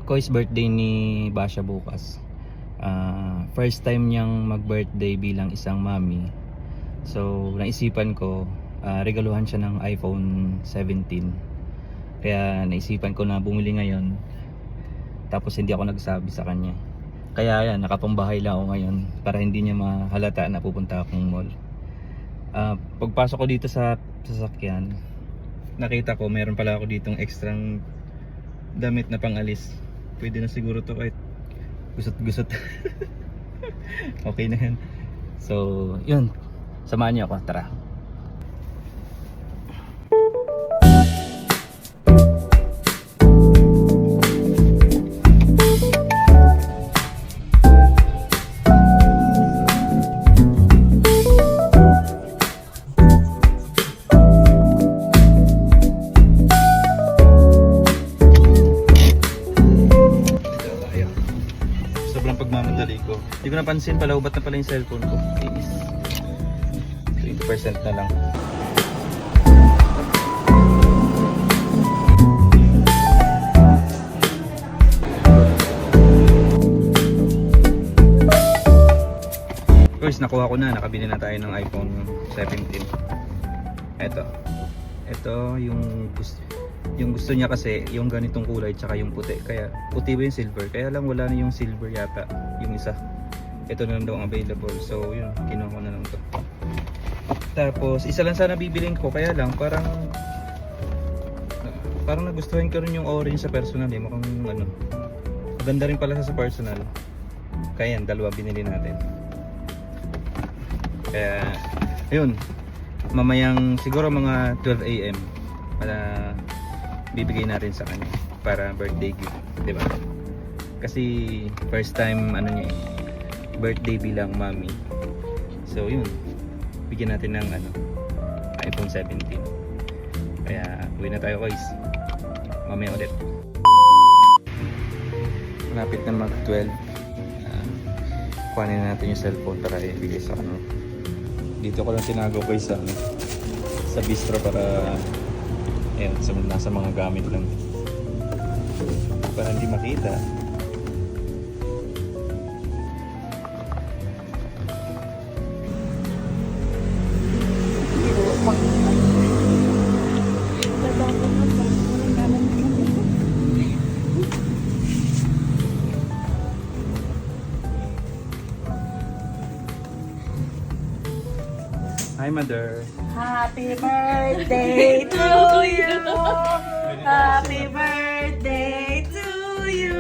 Koi's birthday ni Basha bukas. First time niyang mag-birthday bilang isang mami. So naisipan ko regaluhan siya ng iPhone 17. Kaya naisipan ko na bumili ngayon. Tapos hindi ako nagsabi sa kanya. Kaya yan, nakapambahay lang ako ngayon para hindi niya mahalata na pupunta akong mall. Pagpasok ko dito sa sasakyan, nakita ko meron pala ako ditong extrang damit na pangalis. Pwede na siguro to kahit gusot-gusot. Okay na yan. So yun, samahan niyo ako, tara. Pagmamadali ko. Hindi ko napansin pala, ubat na pala yung cellphone ko. Is 20% na lang. Of course, nakuha ko na. Nakabili na tayo ng iPhone 17. Ito yung gusto niya kasi yung ganitong kulay tsaka yung puti. Kaya puti ba yung silver? Kaya lang wala na yung silver yata, yung isa. Ito na lang daw ang available. So yun, kinuha ko na lang to. Tapos isa lang sana bibilin ko, kaya lang parang nagustuhan ko rin yung orange sa personal eh. Mukhang ano, ganda rin pala sa personal. Kaya yan, dalawa binili natin. Kaya ayun, mamayang siguro mga 12 AM para bibigay natin sa kanya para birthday gift, di ba? Kasi first time ano niya, birthday bilang mami. So yun, bigyan natin ng iPhone 17. Kaya uwi na tayo guys, mamaya ulit. Malapit na mag 12. Kuhanin natin yung cellphone para ibigay sa ano. Dito ko lang tinago ko sa bistro para ayan, nasa mga gamit lang para hindi makita. Hi mother. Happy birthday to you. Happy birthday to you.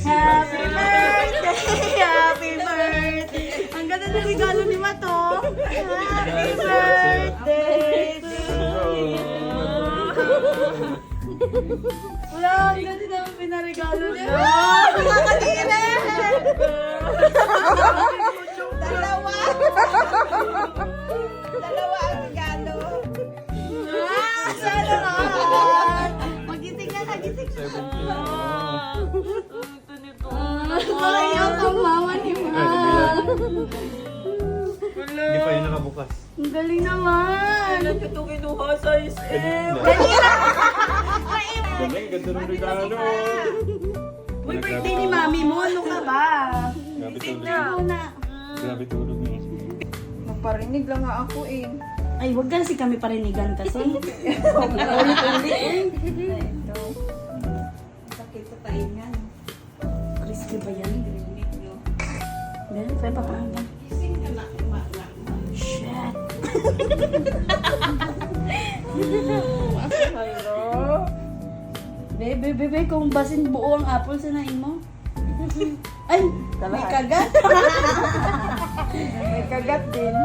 Happy birthday. Happy birthday. Ang ganda ng regalo ni Mato. Happy birthday to you. Wala, ang ganda naman pinaregalo niya. Nakakadiri. Dalawa ang regalo. Sana naman. Magising na, nagising na. Ayaw ang mama ni Ma. Hindi pa yun nakabukas. Ang galing naman. Ilan ito kinuha sa SM? Galing, ganda ng regalo. Uy, birthday ni mami mo. Ano ka ba? Grabe tulog. Na. Grabe tulog niya. Magparinig lang nga ako eh. Ay, wag kasi kami parinigan kasi. Ulit-ulit. Ito. Sakit sa taingan. Crispy ba yan? Ganun, pwede pa panggang. Shit. Hello? Bebe, kung basin buo ang apple sa nain mo. Ay, may kagat. May kagat din.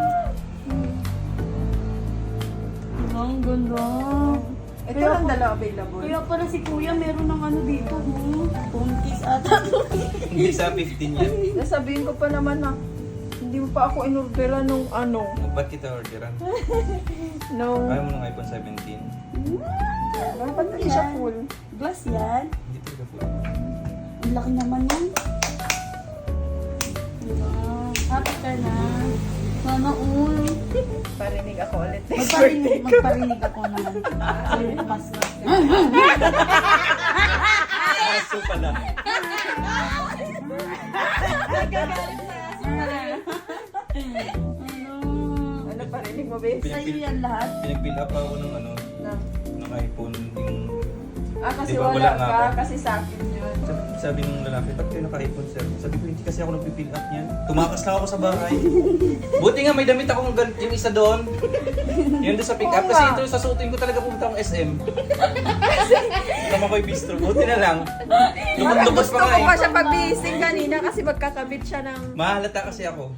Ang ganda. Ito lang dalawa available. Kaya pala si Kuya meron ng ano dito. Puntis ata. Hindi sa 15 yan. Nasabihin ko pa naman na hindi mo pa ako inorderan nung ano. Ba't kita orderan? Nung... Ayaw mo ng iPhone 17? Dapat hindi siya full. Glass yan. Hindi talaga full. Ang laki naman yan. Diba? Happy ka na. Sana all. Parinig ako ulit. Magparinig ako naman. Sorry, mas. aso pala. Nagagalit sa aso pala. Ano parinig mo, babe? Sa'yo yan lahat? Pinag-fill up ako ng Na. ng iPhone. Yung, Kasi Di ba, wala wala nga ka, ako. kasi sa akin yun. sabi ng lalaki, ba't kayo naka-iPhone sir? Sabi ko, hindi kasi ako nag-fill up niyan. Tumakas lang ako sa bahay. Buti nga may damit akong yung isa doon. Yun doon sa pick up. Oo Kasi nga. ito, sasuotin ko talaga pumunta akong SM. Tama ko yung bistro. Buti na lang. Lumabas Gusto pa nga ko eh. pa siya pagbising kanina kasi magkakabit siya ng... Mahalata kasi ako.